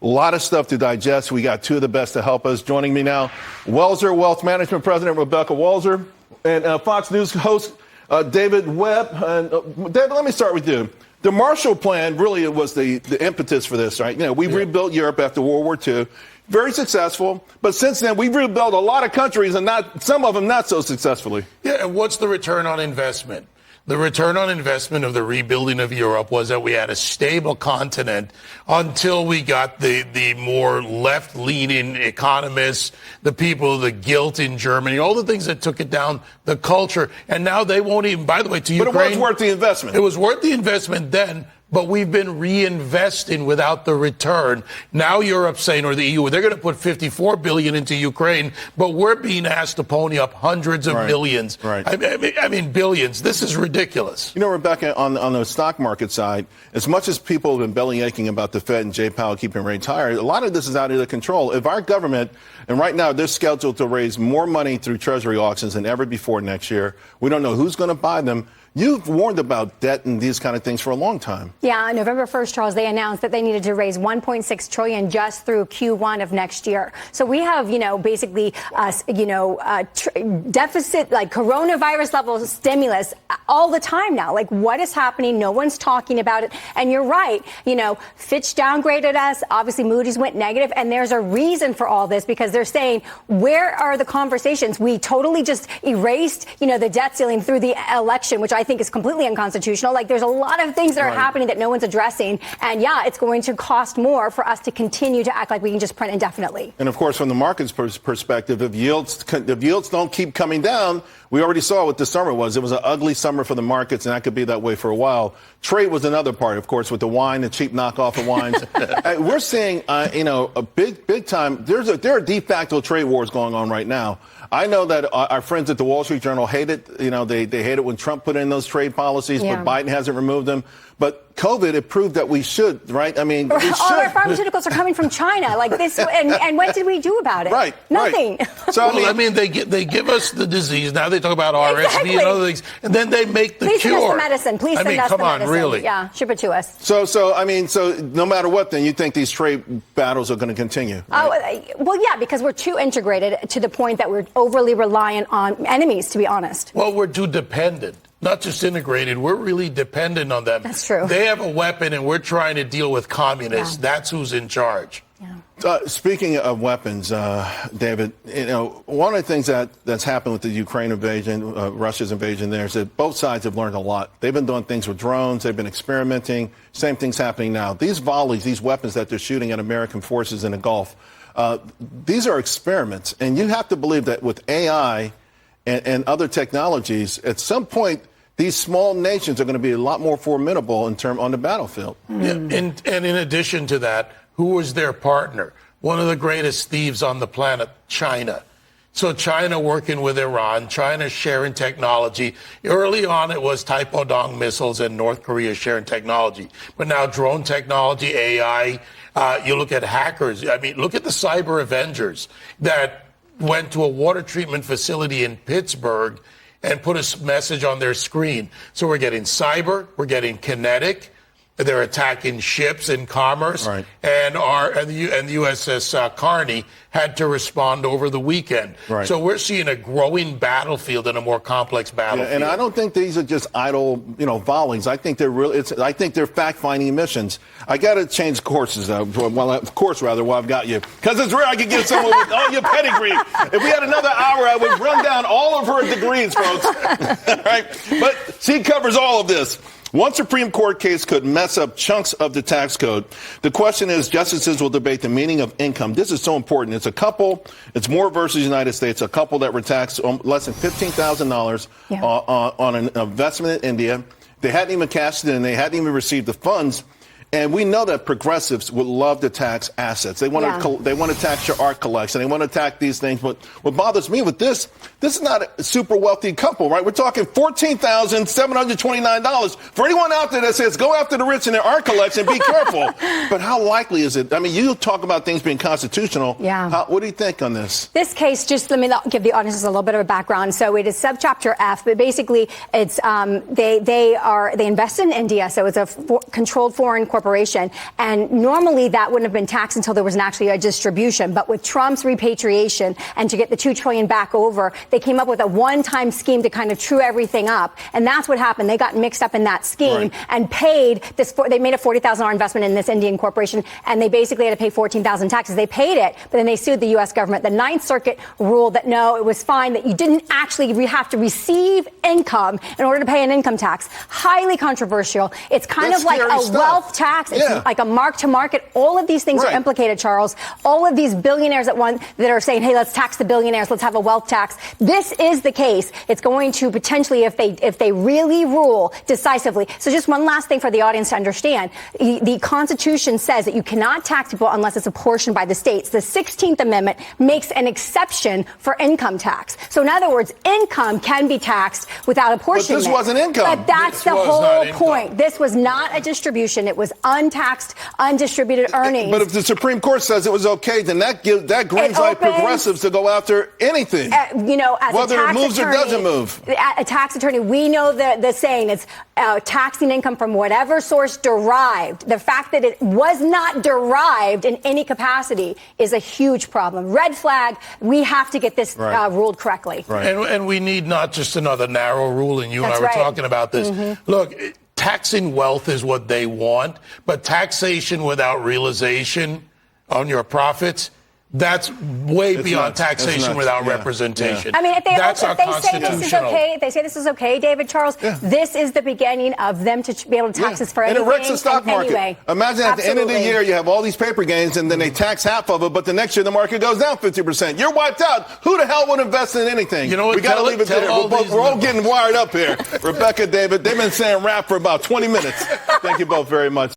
A lot of stuff to digest. We got two of the best to help us. Joining me now, Walser Wealth Management President Rebecca Walser and Fox News host David Webb. David, let me start with you. The Marshall Plan really was the impetus for this, right? We rebuilt Europe after World War II. Very successful. But since then, we've rebuilt a lot of countries and some of them not so successfully. Yeah, and what's the return on investment? The return on investment of the rebuilding of Europe was that we had a stable continent until we got the more left-leaning economists, the people, the guilt in Germany, all the things that took it down, the culture. And now they won't even, by the way, to Ukraine. But it was worth the investment. It was worth the investment then. But we've been reinvesting without the return. Now Europe's saying, or the EU, they're going to put $54 billion into Ukraine, but we're being asked to pony up hundreds of millions. Right. I mean, billions. This is ridiculous. Rebecca, on the stock market side, as much as people have been belly aching about the Fed and Jay Powell keeping rates higher, a lot of this is out of their control. If our government, and right now they're scheduled to raise more money through Treasury auctions than ever before next year, we don't know who's going to buy them. You've warned about debt and these kind of things for a long time. Yeah, on November 1st, Charles, they announced that they needed to raise $1.6 trillion just through Q1 of next year. So we have, basically, deficit, like coronavirus level stimulus all the time now. Like, what is happening? No one's talking about it. And you're right. Fitch downgraded us. Obviously, Moody's went negative. And there's a reason for all this because they're saying, where are the conversations? We totally just erased, the debt ceiling through the election, which I think is completely unconstitutional. Like, there's a lot of things that are happening that no one's addressing. And it's going to cost more for us to continue to act like we can just print indefinitely. And of course, from the market's perspective, if yields don't keep coming down, we already saw what the summer was. It was an ugly summer for the markets, and that could be that way for a while. Trade was another part, of course, with the wine, the cheap knockoff of wines. We're seeing, a big time. There are de facto trade wars going on right now. I know that our friends at the Wall Street Journal hate it. They hate it when Trump put in those trade policies, but Biden hasn't removed them. But COVID, it proved that we should, right? I mean, we should. All our pharmaceuticals are coming from China, like this. And what did we do about it? Right. Nothing. Right. So they give us the disease. Now they talk about RSV and other things, and then they make the cure. Please cure. send us the medicine. Please send us the medicine. Come on, really? Yeah, ship it to us. So no matter what, then you think these trade battles are going to continue? Right? Well, yeah, because we're too integrated to the point that we're overly reliant on enemies, to be honest. Well, we're too dependent. Not just integrated, we're really dependent on them. That's true. They have a weapon, and we're trying to deal with communists. Yeah. That's who's in charge. Yeah. Speaking of weapons, David, one of the things that's happened with the Ukraine invasion, Russia's invasion there, is that both sides have learned a lot. They've been doing things with drones. They've been experimenting. Same thing's happening now. These volleys, these weapons that they're shooting at American forces in the Gulf, these are experiments. And you have to believe that with AI and other technologies, at some point, these small nations are going to be a lot more formidable on the battlefield. Yeah, and in addition to that, who was their partner? One of the greatest thieves on the planet, China. So China working with Iran, China sharing technology. Early on, it was Taipodong missiles and North Korea sharing technology. But now drone technology, AI, you look at hackers. I mean, look at the cyber Avengers that went to a water treatment facility in Pittsburgh and put a message on their screen. So we're getting cyber, we're getting kinetic. They're attacking ships in commerce, right. and the USS Carney had to respond over the weekend. Right. So we're seeing a growing battlefield and a more complex battlefield. Yeah, and I don't think these are just idle, volleys. I think they're fact-finding missions. I got to change courses, while I've got you, because it's rare I could get someone with all your pedigree. If we had another hour, I would run down all of her degrees, folks. Right? But she covers all of this. One Supreme Court case could mess up chunks of the tax code. The question is, justices will debate the meaning of income. This is so important. It's a couple, it's Moore versus United States, a couple that were taxed less than $15,000 on an investment in India. They hadn't even cashed it in. They hadn't even received the funds. And we know that progressives would love to tax assets. They want to tax your art collection. They want to tax these things. But what bothers me with this is not a super wealthy couple, right? We're talking $14,729. For anyone out there that says, go after the rich in their art collection, be careful. But how likely is it? I mean, you talk about things being constitutional. Yeah. What do you think on this? This case, just let me give the audience a little bit of a background. So it is subchapter F, but basically it's they invest in India. So it's a controlled foreign corporation. corporation. And normally that wouldn't have been taxed until there was actually a distribution. But with Trump's repatriation and to get the $2 trillion back over, they came up with a one-time scheme to kind of true everything up. And that's what happened. They got mixed up in that scheme and paid this. They made a $40,000 investment in this Indian corporation, and they basically had to pay $14,000 taxes. They paid it, but then they sued the U.S. government. The Ninth Circuit ruled that no, it was fine, that you didn't actually have to receive income in order to pay an income tax. Highly controversial. It's kind of like a wealth tax. It's like a mark-to-market. All of these things are implicated, Charles. All of these billionaires that are saying, hey, let's tax the billionaires, let's have a wealth tax. This is the case. It's going to potentially, if they really rule decisively. So just one last thing for the audience to understand. The Constitution says that you cannot tax people unless it's apportioned by the states. The 16th Amendment makes an exception for income tax. So in other words, income can be taxed without apportionment. But this wasn't income. But that's the whole point. This was not a distribution. It was untaxed, undistributed earnings. But if the Supreme Court says it was okay, then that green light progressives to go after anything. As whether a tax it moves attorney, or doesn't move. A tax attorney, we know the saying is taxing income from whatever source derived. The fact that it was not derived in any capacity is a huge problem. Red flag. We have to get this ruled correctly. And we need not just another narrow rule, and you and I were talking about this. Look, taxing wealth is what they want, but taxation without realization on your profits, that's way beyond taxation without representation. I mean, if they say this is okay, if they say this is okay, David, Charles, this is the beginning of them to be able to tax us for anything. And it wrecks the stock market. Anyway. Imagine at the end of the year, you have all these paper gains, and then they tax half of it, but the next year the market goes down 50%. You're wiped out. Who the hell would invest in anything? You know what? We got to leave it there. We're all getting wired up here. Rebecca, David, they've been saying rap for about 20 minutes. Thank you both very much.